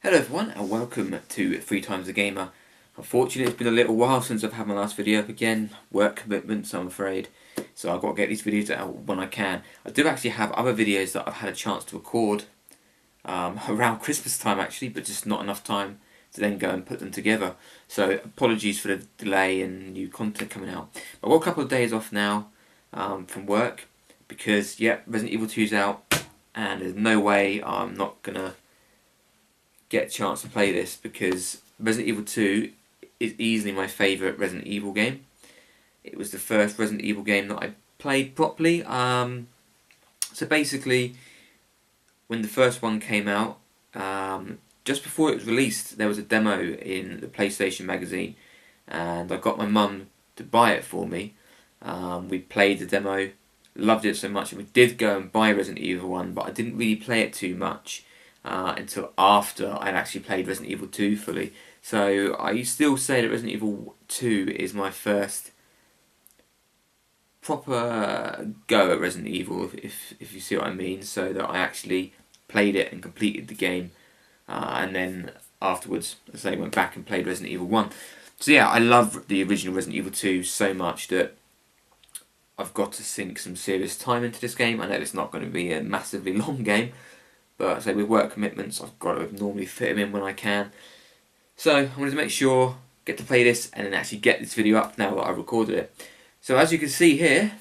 Hello everyone and welcome to 3 Times a Gamer. Unfortunately it's been a little while since I've had my last video up again, work commitments I'm afraid, so I've got to get these videos out when I can. I do actually have other videos that I've had a chance to record around Christmas time actually, but just not enough time to then go and put them together. So apologies for the delay in new content coming out. I've got a couple of days off now from work because Resident Evil 2's out and there's no way I'm not going to get a chance to play this because Resident Evil 2 is easily my favourite Resident Evil game. It was the first Resident Evil game that I played properly. So basically, when the first one came out, just before it was released, there was a demo in the PlayStation magazine, and I got my mum to buy it for me. We played the demo, loved it so much, and we did go and buy Resident Evil 1, but I didn't really play it too much until after I'd actually played Resident Evil 2 fully. So I still say that Resident Evil 2 is my first proper go at Resident Evil, if you see what I mean, so that I actually played it and completed the game, and then afterwards, as I say, went back and played Resident Evil 1. So yeah, I love the original Resident Evil 2 so much that I've got to sink some serious time into this game. I know it's not going to be a massively long game, but say with work commitments, I've got to normally fit them in when I can. So I wanted to make sure, get to play this, and then actually get this video up now that I've recorded it. So as you can see here,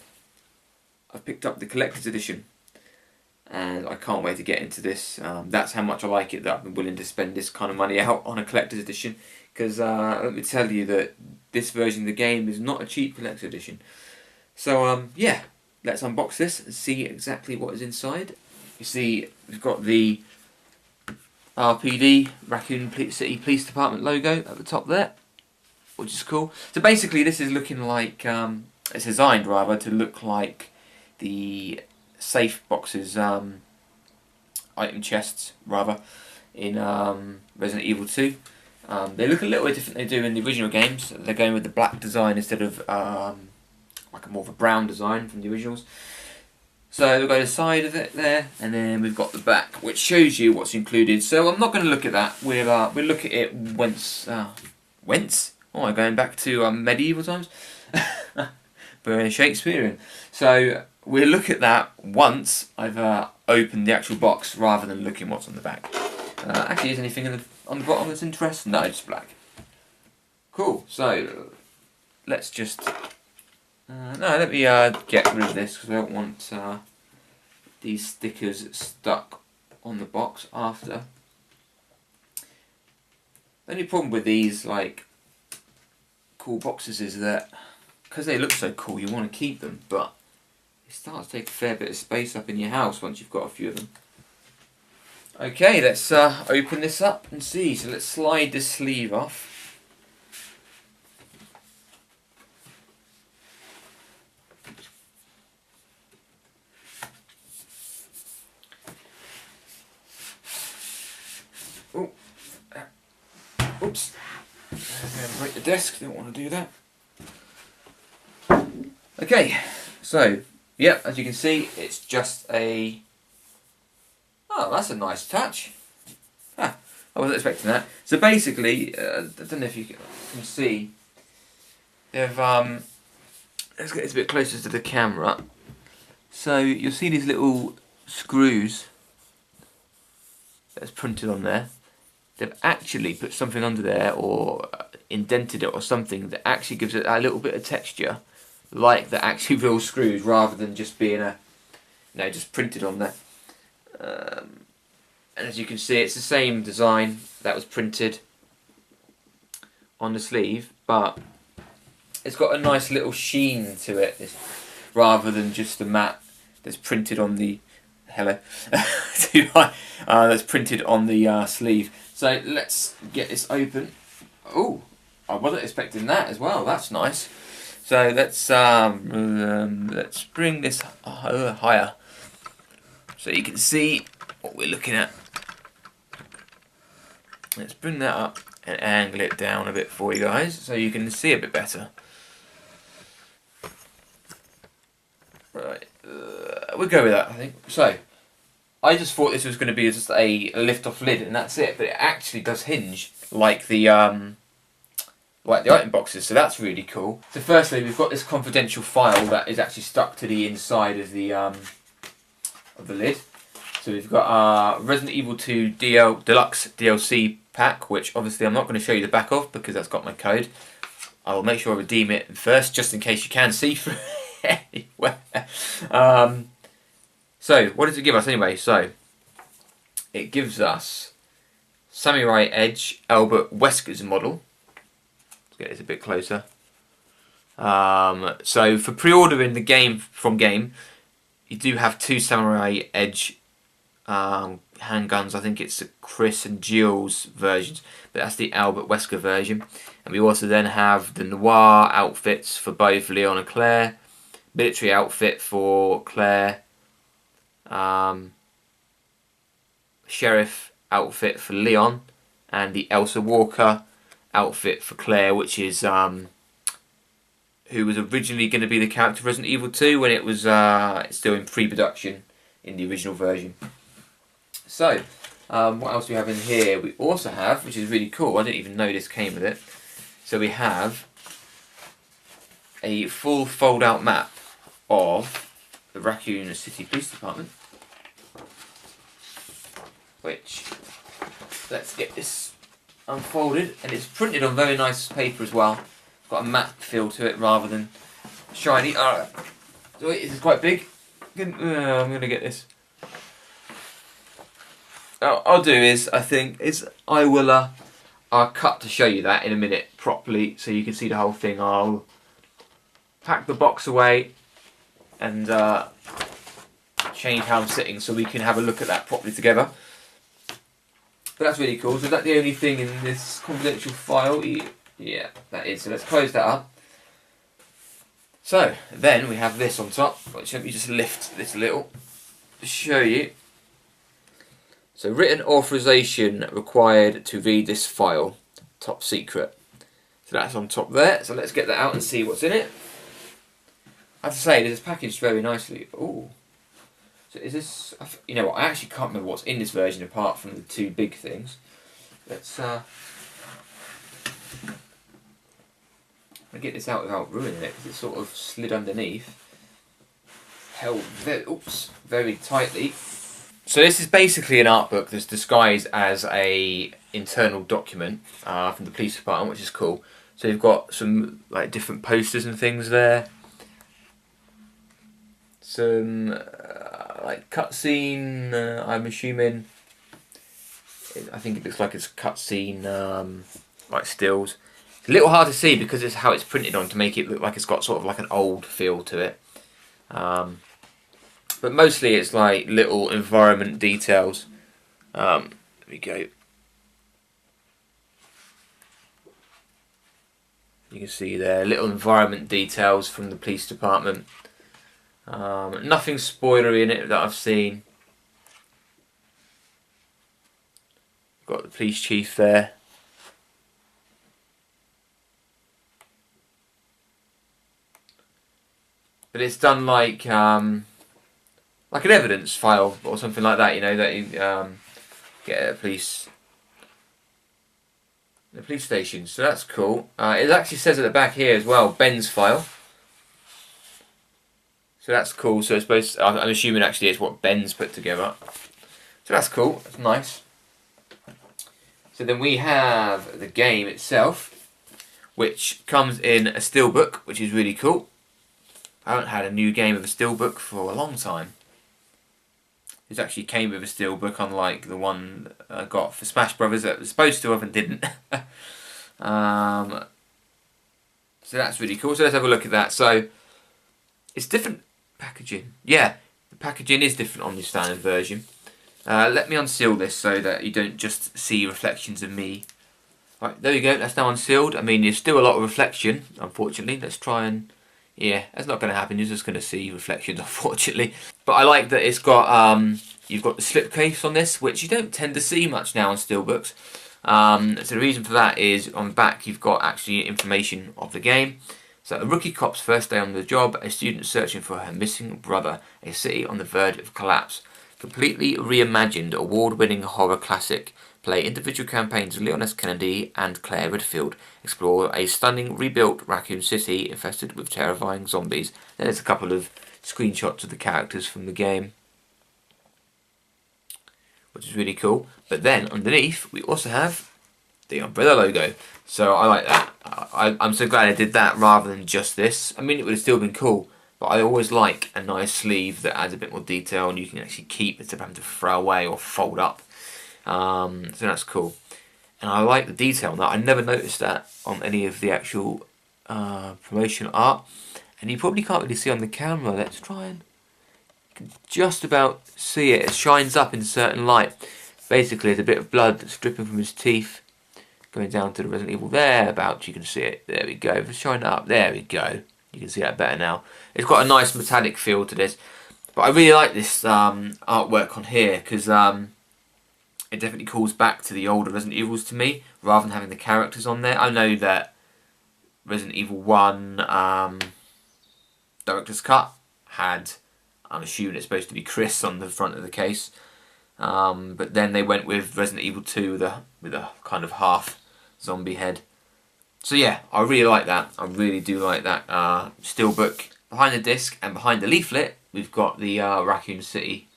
I've picked up the collector's edition, and I can't wait to get into this. That's how much I like it, that I've been willing to spend this kind of money out on a collector's edition, because let me tell you that this version of the game is not a cheap collector's edition. So yeah, let's unbox this and see exactly what is inside. You see, we've got the RPD, Raccoon City Police Department logo at the top there, which is cool. So basically this is looking like, it's designed rather to look like the safe boxes, item chests rather, in Resident Evil 2. They look a little bit different than they do in the original games. They're going with the black design instead of like a more of a brown design from the originals. So we've got the side of it there, and then we've got the back, which shows you what's included. So I'm not going to look at that. We'll look at it once. Whence? Oh, I'm going back to medieval times. But Shakespearean. So we'll look at that once I've opened the actual box, rather than looking what's on the back. Actually, is anything on the bottom that's interesting? No, just black. Cool. So let's just. No, let me get rid of this because I don't want these stickers stuck on the box after. The only problem with these like cool boxes is that because they look so cool, you want to keep them, but it starts to take a fair bit of space up in your house once you've got a few of them. Okay, let's open this up and see. So let's slide this sleeve off. Oh, oops! I'm going to break the desk. Don't want to do that. Okay, so yeah, as you can see, it's just a. Oh, that's a nice touch. Ah, I wasn't expecting that. So basically, I don't know if you can see. They've let's get this a bit closer to the camera. So you'll see these little screws that's printed on there. They've actually put something under there or indented it or something that actually gives it a little bit of texture, like the actual real screws, rather than just being just printed on there. And as you can see, it's the same design that was printed on the sleeve, but it's got a nice little sheen to it, rather than just the matte that's printed on the that's printed on the sleeve. So let's get this open. Oh, I wasn't expecting that as well. That's nice. So let's bring this higher so you can see what we're looking at. Let's bring that up and angle it down a bit for you guys so you can see a bit better. Right, we'll go with that, I think. So I just thought this was going to be just a lift-off lid and that's it, but it actually does hinge like the item boxes, so that's really cool. So firstly, we've got this confidential file that is actually stuck to the inside of the lid. So we've got our Resident Evil 2 Deluxe DLC pack, which obviously I'm not going to show you the back of because that's got my code. I will make sure I redeem it first, just in case you can see through anywhere. So, what does it give us anyway? So, it gives us Samurai Edge Albert Wesker's model. Let's get this a bit closer. So, for pre-ordering the game from Game, you do have 2 Samurai Edge handguns. I think it's the Chris and Jill's versions, but that's the Albert Wesker version. And we also then have the Noir outfits for both Leon and Claire, military outfit for Claire, sheriff outfit for Leon, and the Elsa Walker outfit for Claire, which is who was originally going to be the character of Resident Evil 2 when it was still in pre-production in the original version. So, what else do we have in here? We also have, which is really cool, I didn't even know this came with it, so we have a full fold-out map of the Raccoon City Police Department, which, let's get this unfolded, and it's printed on very nice paper as well. It's got a matte feel to it rather than shiny. So this is quite big. I'm going to get this. I'll do is, I'll cut to show you that in a minute properly so you can see the whole thing. I'll pack the box away and change how I'm sitting so we can have a look at that properly together. But that's really cool. So is that the only thing in this confidential file? Yeah, that is. So let's close that up. So then we have this on top, which let me just lift this a little to show you. So written authorization required to read this file, top secret. So that's on top there. So let's get that out and see what's in it. I have to say, this is packaged very nicely. Ooh. So is this, you know what, I actually can't remember what's in this version apart from the 2 big things. Let's I'll get this out without ruining it because it's sort of slid underneath. Held very tightly. So this is basically an art book that's disguised as a internal document from the police department, which is cool. So you've got some like different posters and things there. Some like cutscene, I'm assuming. I think it looks like it's cutscene like stills. It's a little hard to see because it's how it's printed on to make it look like it's got sort of like an old feel to it. But mostly it's like little environment details. There we go. You can see there little environment details from the police department. Nothing spoilery in it that I've seen. Got the police chief there. But it's done like an evidence file or something like that, you know, that you get at the police station. So that's cool. It actually says at the back here as well, Ben's file. So that's cool. So I'm assuming actually it's what Ben's put together. So that's cool. That's nice. So then we have the game itself, which comes in a steelbook, which is really cool. I haven't had a new game of a steelbook for a long time. This actually came with a steelbook, unlike the one I got for Smash Brothers that was supposed to have and didn't. So that's really cool. So let's have a look at that. So it's different packaging. Yeah, the packaging is different on the standard version. Let me unseal this so that you don't just see reflections of me. Right, there we go. That's now unsealed. I mean, there's still a lot of reflection, unfortunately. Let's try and... Yeah, that's not going to happen. You're just going to see reflections, unfortunately. But I like that it's got, you've got the slipcase on this, which you don't tend to see much now on steelbooks. So the reason for that is on the back you've got actually information of the game. So a rookie cop's first day on the job, a student searching for her missing brother, a city on the verge of collapse. Completely reimagined award-winning horror classic. Play individual campaigns of Leon S. Kennedy and Claire Redfield. Explore a stunning rebuilt Raccoon City infested with terrifying zombies. Then there's a couple of screenshots of the characters from the game, which is really cool. But then underneath we also have the Umbrella logo. So I like that. I'm so glad I did that rather than just this. I mean, it would have still been cool, but I always like a nice sleeve that adds a bit more detail and you can actually keep instead of having to throw away or fold up. So that's cool. And I like the detail on that. I never noticed that on any of the actual promotional art. And you probably can't really see on the camera. Let's try and just about see it. It shines up in certain light. Basically, there's a bit of blood that's dripping from his teeth, going down to the Resident Evil thereabouts. You can see it. There we go. If it's shining up, there we go. You can see that better now. It's got a nice metallic feel to this. But I really like this artwork on here because it definitely calls back to the older Resident Evils to me, rather than having the characters on there. I know that Resident Evil 1 Director's Cut had, I'm assuming it's supposed to be Chris on the front of the case. But then they went with Resident Evil 2 with a kind of half zombie head. So yeah, I really like that. I really do like that steelbook. Behind the disc and behind the leaflet, we've got the Raccoon City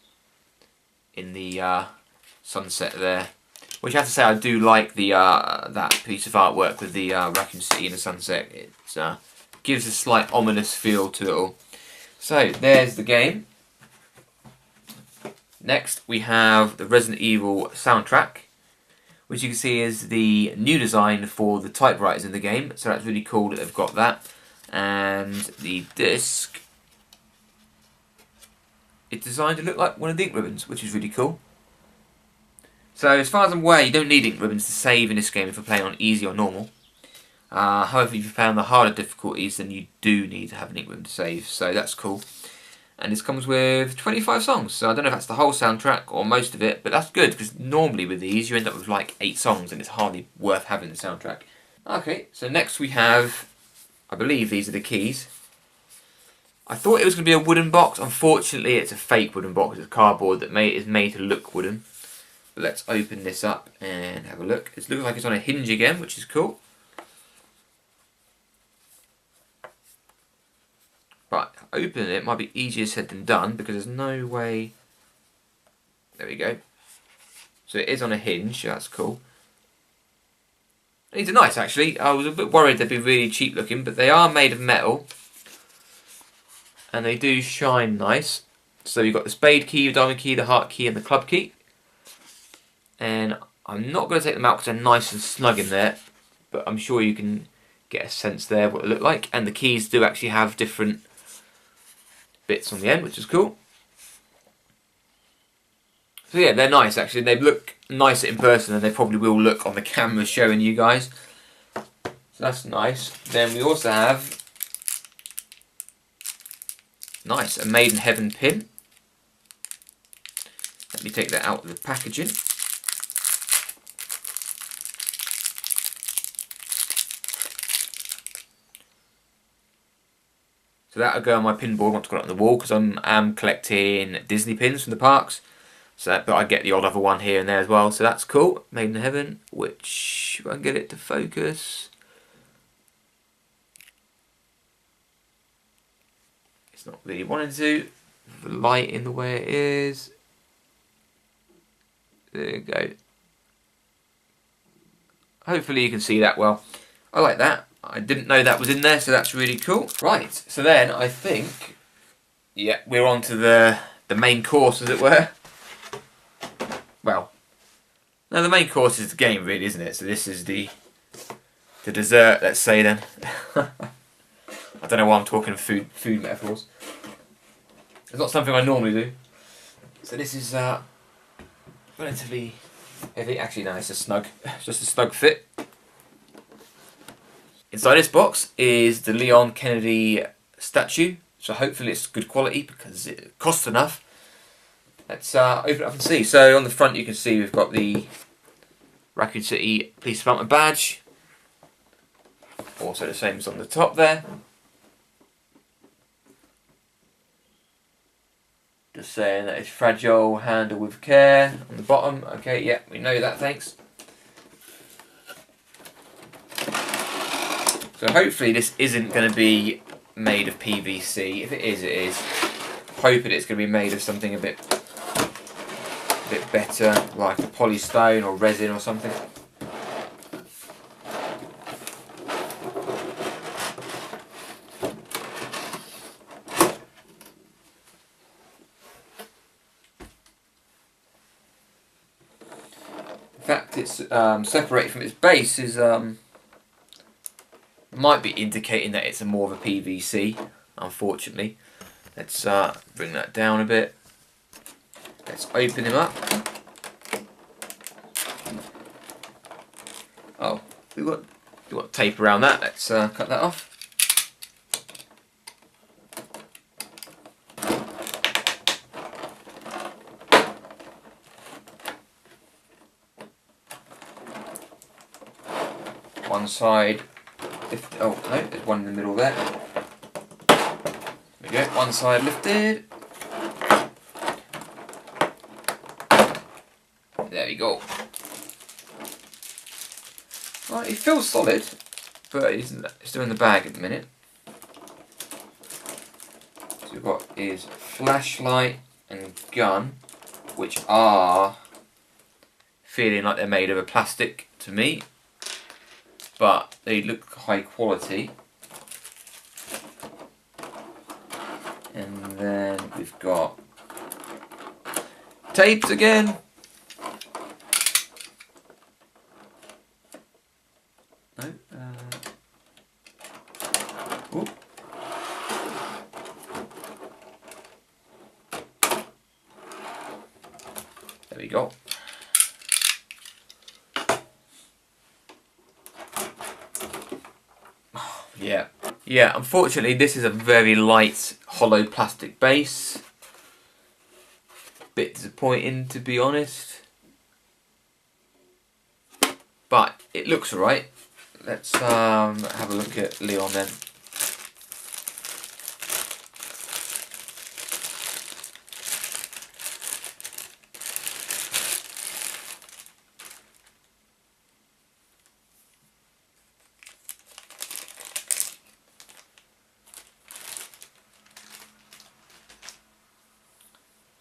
in the sunset there. Which I have to say, I do like the that piece of artwork with the Raccoon City in the sunset. It gives a slight ominous feel to it all. So there's the game. Next we have the Resident Evil soundtrack, which you can see is the new design for the typewriters in the game. So that's really cool that they've got that. And the disc, it's designed to look like one of the ink ribbons, which is really cool. So as far as I'm aware, you don't need ink ribbons to save in this game if you're playing on easy or normal. However, if you play on the harder difficulties, then you do need to have an ink ribbon to save, so that's cool. And this comes with 25 songs, so I don't know if that's the whole soundtrack or most of it, but that's good, because normally with these you end up with like 8 songs and it's hardly worth having the soundtrack. Okay, so next we have, I believe these are the keys. I thought it was going to be a wooden box. Unfortunately, it's a fake wooden box. It's cardboard that is made to look wooden. But let's open this up and have a look. It looks like it's on a hinge again, which is cool. But opening it might be easier said than done because there's no way. There we go. So it is on a hinge. That's cool. These are nice, actually. I was a bit worried they'd be really cheap looking, but they are made of metal. And they do shine nice. So you've got the spade key, the diamond key, the heart key, and the club key. And I'm not going to take them out because they're nice and snug in there. But I'm sure you can get a sense there of what they look like. And the keys do actually have different bits on the end, which is cool. So yeah, they're nice actually. They look nicer in person than they probably will look on the camera showing you guys. So that's nice. Then we also have, nice, a Made in Heaven pin. Let me take that out of the packaging. So that'll go on my pin board once I've got it on the wall because I'm collecting Disney pins from the parks. So, but I get the odd other one here and there as well. So that's cool. Made in Heaven, which if I can get it to focus. It's not really wanting to. The light in the way it is. There you go. Hopefully you can see that well. I like that. I didn't know that was in there, so that's really cool. Right, so then I think, yeah, we're on to the main course, as it were. Well, no, the main course is the game, really, isn't it? So this is the dessert, let's say then. I don't know why I'm talking food metaphors. It's not something I normally do. So this is relatively heavy. Actually, no, it's a snug, just a snug fit. Inside this box is the Leon Kennedy statue, so hopefully it's good quality because it costs enough. Let's open it up and see. So on the front you can see we've got the Raccoon City Police Department badge, also the same as on the top there. Just saying that it's fragile, handle with care on the bottom. Okay, yeah, we know that, thanks. So hopefully this isn't going to be made of PVC. If it is, it is. Hoping it's going to be made of something a bit better, like a polystone or resin or something. In fact, it's separated from its base is might be indicating that it's more of a PVC, unfortunately. Let's bring that down a bit. Let's open him up. Oh, we've got tape around that. Let's cut that off. One side. Oh no, there's one in the middle there. There we go. One side lifted. There you go. Right, it feels solid, but it's still in the bag at the minute. So we've got his flashlight and gun, which are feeling like they're made of a plastic to me, but they look high quality. And then we've got tapes again. No. Oh. There we go. Yeah. Yeah, unfortunately this is a very light hollow plastic base. Bit disappointing, to be honest. But it looks alright. Let's have a look at Leon then.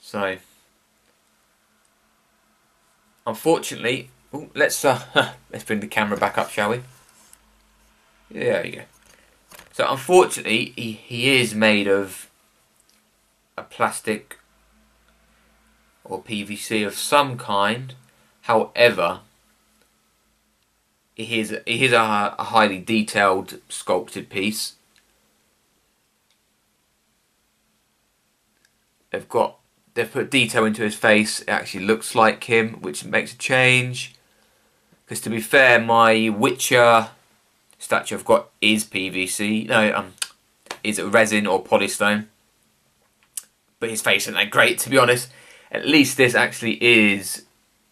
So, unfortunately, let's bring the camera back up, shall we? There you go. So, unfortunately, he is made of a plastic or PVC of some kind. However, it is a highly detailed, sculpted piece. They've put detail into his face. It actually looks like him, which makes a change. Because to be fair, my Witcher statue I've got is PVC. No, is it resin or polystone? But his face isn't that great, to be honest. At least this actually is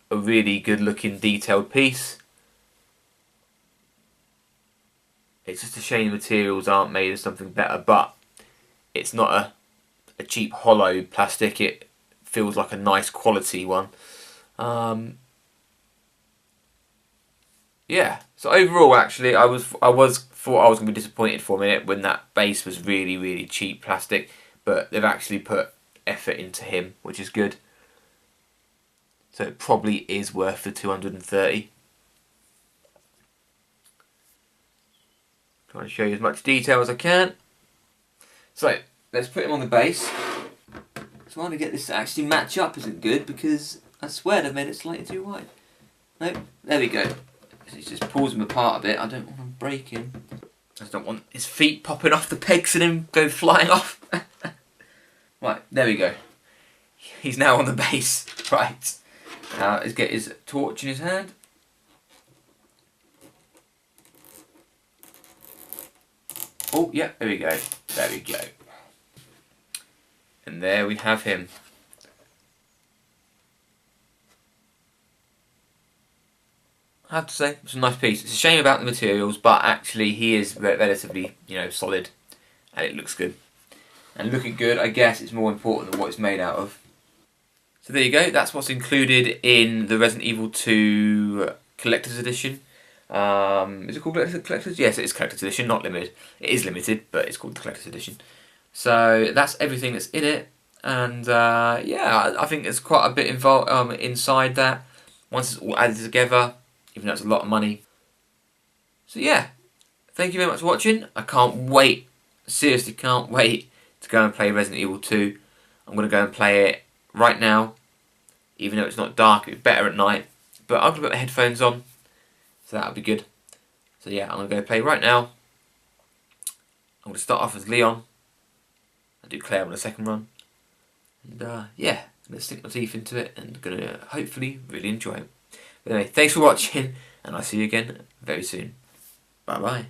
a really good looking detailed piece. It's just a shame the materials aren't made of something better, but it's not a cheap hollow plastic. It feels like a nice quality one. Yeah. So overall, actually, I thought I was going to be disappointed for a minute when that base was really, really cheap plastic, but they've actually put effort into him, which is good. So it probably is worth the 230. Trying to show you as much detail as I can. So let's put him on the base. Trying to get this to actually match up isn't good because I swear they've made it slightly too wide. Nope, there we go. It just pulls him apart a bit. I don't want to break him. I just don't want his feet popping off the pegs and him go flying off. Right, there we go. He's now on the base. Right. Now let's get his torch in his hand. Oh, yeah, there we go. There we go. And there we have him. I have to say, it's a nice piece. It's a shame about the materials, but actually he is relatively, solid, and it looks good. And looking good, I guess, is more important than what it's made out of. So there you go, that's what's included in the Resident Evil 2 Collector's Edition. Is it called Collector's? Yes, it is Collector's Edition, not Limited. It is Limited, but it's called the Collector's Edition. So that's everything that's in it. And yeah, I think there's quite a bit involved inside that. Once it's all added together, even though it's a lot of money. So yeah, thank you very much for watching. I can't wait, seriously can't wait to go and play Resident Evil 2. I'm going to go and play it right now. Even though it's not dark, it's better at night. But I'm going to put my headphones on, so that'll be good. So yeah, I'm going to go play right now. I'm going to start off as Leon. I'll do Claire on the second run. And yeah, I'm going to sink my teeth into it and going to hopefully really enjoy it. But anyway, thanks for watching, and I'll see you again very soon. Bye bye.